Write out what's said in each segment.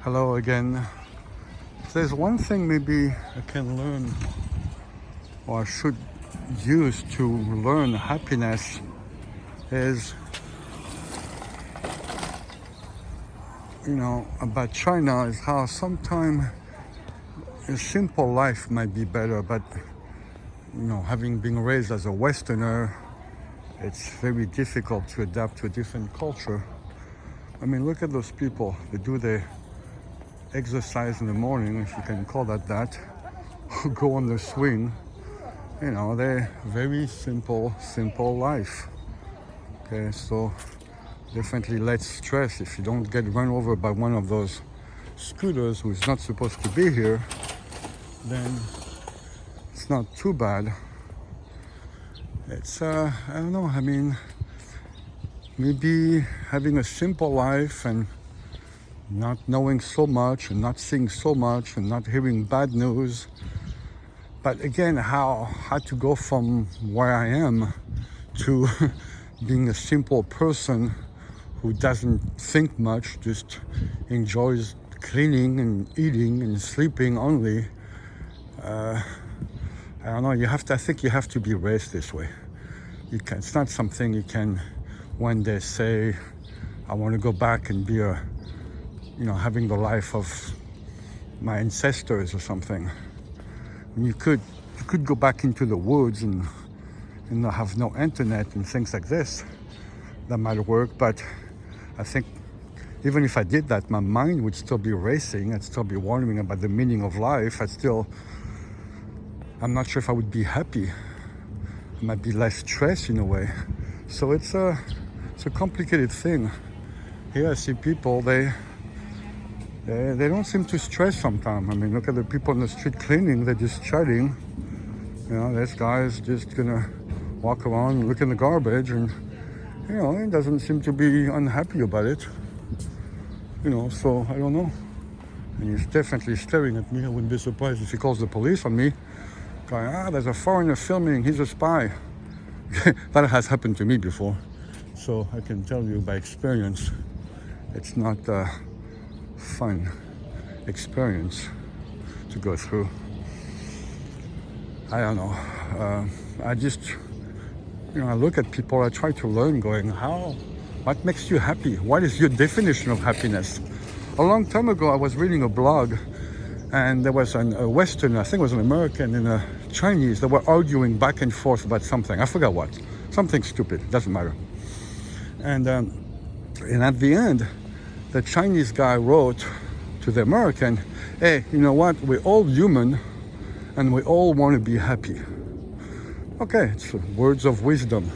Hello again. If there's one thing maybe I can learn or I should use to learn happiness is, about China is how sometimes a simple life might be better, but, having been raised as a Westerner, it's very difficult to adapt to a different culture. I mean, look at those people. They do their exercise in the morning, if you can call that, who go on the swing. They're very simple life. Okay, so definitely less stress. If you don't get run over by one of those scooters who's not supposed to be here, then it's not too bad. It's, I don't know, I mean, maybe having a simple life and not knowing so much and not seeing so much and not hearing bad news. But again, how to go from where I am to being a simple person who doesn't think much, just enjoys cleaning and eating and sleeping only. I don't know, I think you have to be raised this way. It's not something you can one day say, I want to go back and be having the life of my ancestors or something. You could go back into the woods and have no internet and things like this. That might work, but I think even if I did that, my mind would still be racing. I'd still be wondering about the meaning of life. I'm not sure if I would be happy. I might be less stressed in a way. So it's a complicated thing. Here I see people, they don't seem to stress sometimes. I mean, look at the people on the street cleaning, they're just chatting. This guy is just gonna walk around and look in the garbage and, he doesn't seem to be unhappy about it. So I don't know. And he's definitely staring at me. I wouldn't be surprised if he calls the police on me. Going, there's a foreigner filming, he's a spy. That has happened to me before. So I can tell you by experience, it's not fun experience to go through. I don't know. I just, I look at people, I try to learn going, what makes you happy? What is your definition of happiness? A long time ago, I was reading a blog and there was a Western, I think it was an American and a Chinese, that were arguing back and forth about something. I forgot what. Something stupid, doesn't matter. And at the end, the Chinese guy wrote to the American, hey, you know what? We're all human and we all want to be happy. Okay, it's words of wisdom.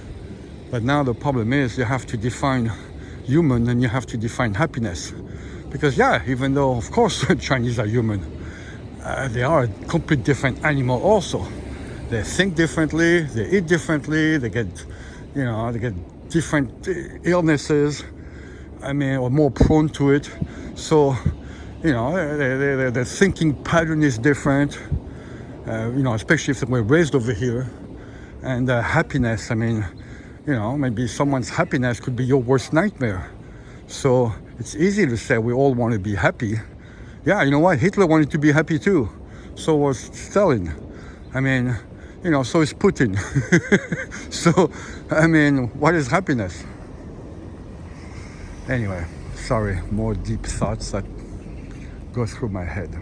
But now the problem is you have to define human and you have to define happiness. Because even though, of course, Chinese are human, they are a completely different animal also. They think differently, they eat differently, they get different illnesses. I mean, or more prone to it. So, their thinking pattern is different. Especially if they were raised over here. And happiness, I mean, maybe someone's happiness could be your worst nightmare. So it's easy to say we all want to be happy. Yeah, you know what? Hitler wanted to be happy too. So was Stalin. I mean, so is Putin. So, I mean, what is happiness? Anyway, sorry, more deep thoughts that go through my head.